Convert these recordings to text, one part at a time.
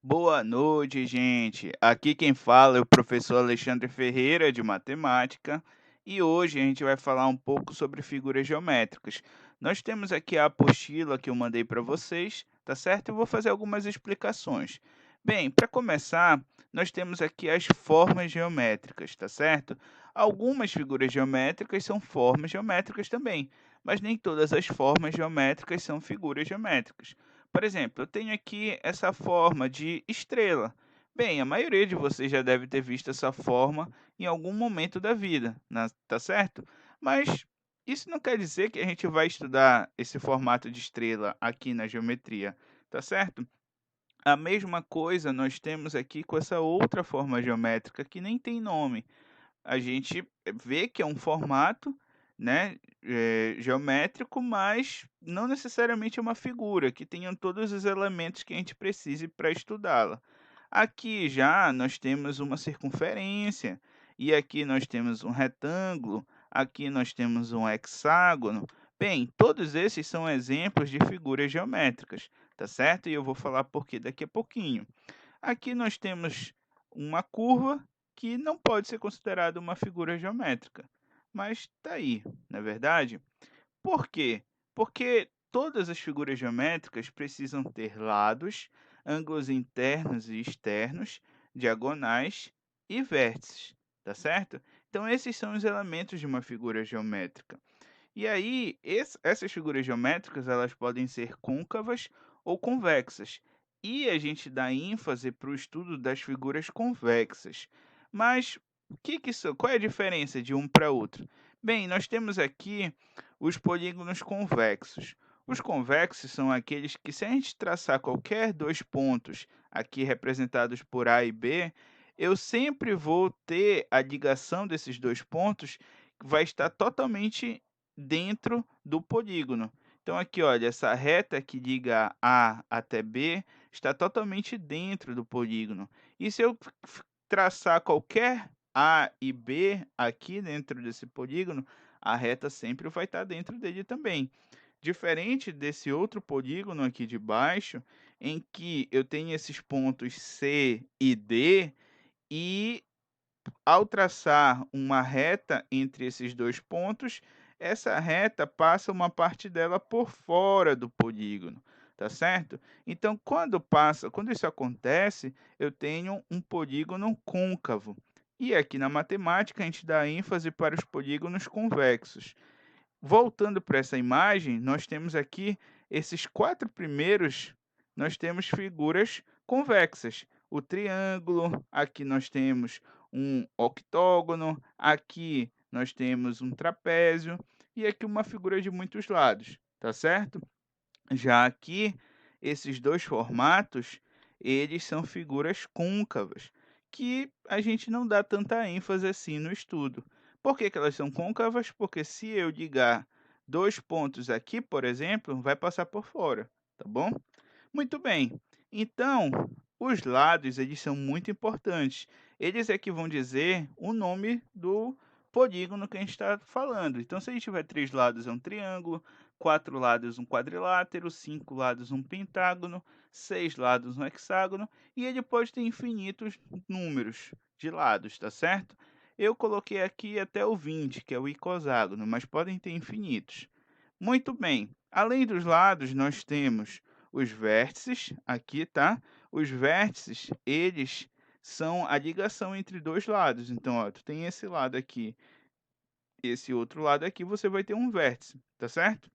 Boa noite, gente. Aqui quem fala é o professor Alexandre Ferreira, de matemática, e hoje a gente vai falar um pouco sobre figuras geométricas. Nós temos aqui a apostila que eu mandei para vocês, tá certo? Eu vou fazer algumas explicações. Bem, para começar, nós temos aqui as formas geométricas, tá certo? Algumas figuras geométricas são formas geométricas também, mas nem todas as formas geométricas são figuras geométricas. Por exemplo, eu tenho aqui essa forma de estrela. Bem, a maioria de vocês já deve ter visto essa forma em algum momento da vida, tá certo? Mas isso não quer dizer que a gente vai estudar esse formato de estrela aqui na geometria, tá certo? A mesma coisa nós temos aqui com essa outra forma geométrica que nem tem nome. A gente vê que é um formato, né, geométrico, mas não necessariamente é uma figura que tenha todos os elementos que a gente precise para estudá-la. Aqui já nós temos uma circunferência, e aqui nós temos um retângulo, aqui nós temos um hexágono. Bem, todos esses são exemplos de figuras geométricas, tá certo? E eu vou falar por quê daqui a pouquinho. Aqui nós temos uma curva que não pode ser considerada uma figura geométrica, mas está aí, não é verdade? Por quê? Porque todas as figuras geométricas precisam ter lados, ângulos internos e externos, diagonais e vértices, tá certo? Então esses são os elementos de uma figura geométrica. E aí, essas figuras geométricas, elas podem ser côncavas ou convexas. E a gente dá ênfase para o estudo das figuras convexas. Mas qual é a diferença de um para outro? Bem, nós temos aqui os polígonos convexos. Os convexos são aqueles que, se a gente traçar qualquer dois pontos aqui representados por A e B, eu sempre vou ter a ligação desses dois pontos que vai estar totalmente dentro do polígono. Então aqui, olha, essa reta que liga A até B está totalmente dentro do polígono. E se eu traçar qualquer A e B aqui dentro desse polígono, a reta sempre vai estar dentro dele também. Diferente desse outro polígono aqui de baixo, em que eu tenho esses pontos C e D, e ao traçar uma reta entre esses 2 pontos, essa reta passa uma parte dela por fora do polígono, tá certo? Então, quando isso acontece, eu tenho um polígono côncavo. E aqui na matemática, a gente dá ênfase para os polígonos convexos. Voltando para essa imagem, nós temos aqui esses 4 primeiros, nós temos figuras convexas. O triângulo, aqui nós temos um octógono, aqui nós temos um trapézio e aqui uma figura de muitos lados, tá certo? Já aqui, esses 2 formatos, eles são figuras côncavas, que a gente não dá tanta ênfase assim no estudo. Por que que elas são côncavas? Porque se eu ligar 2 pontos aqui, por exemplo, vai passar por fora, tá bom? Muito bem. Então, os lados, eles são muito importantes. Eles é que vão dizer o nome do polígono que a gente está falando. Então, se a gente tiver 3 lados, é um triângulo, 4 lados, um quadrilátero, 5 lados, um pentágono, 6 lados, um hexágono, e ele pode ter infinitos números de lados, tá certo? Eu coloquei aqui até o 20, que é o icoságono, mas podem ter infinitos. Muito bem. Além dos lados, nós temos os vértices aqui, tá? Os vértices, eles são a ligação entre 2 lados. Então, ó, tu tem esse lado aqui, esse outro lado aqui, você vai ter um vértice, tá certo?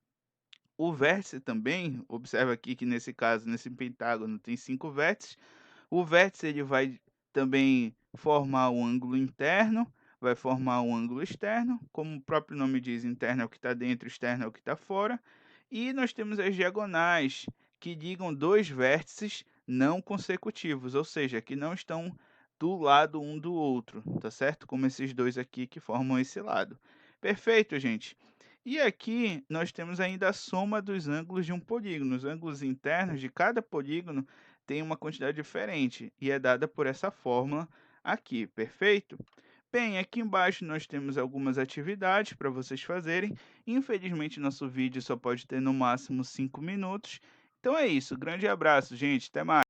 O vértice também, observa aqui que nesse caso, nesse pentágono, tem 5 vértices. O vértice ele vai também formar um ângulo interno, vai formar um ângulo externo, como o próprio nome diz, interno é o que está dentro, externo é o que está fora. E nós temos as diagonais, que ligam dois vértices não consecutivos, ou seja, que não estão do lado um do outro, tá certo? Como esses dois aqui que formam esse lado. Perfeito, gente. E aqui nós temos ainda a soma dos ângulos de um polígono. Os ângulos internos de cada polígono têm uma quantidade diferente e é dada por essa fórmula aqui, perfeito? Bem, aqui embaixo nós temos algumas atividades para vocês fazerem. Infelizmente, nosso vídeo só pode ter no máximo 5 minutos. Então é isso. Grande abraço, gente. Até mais.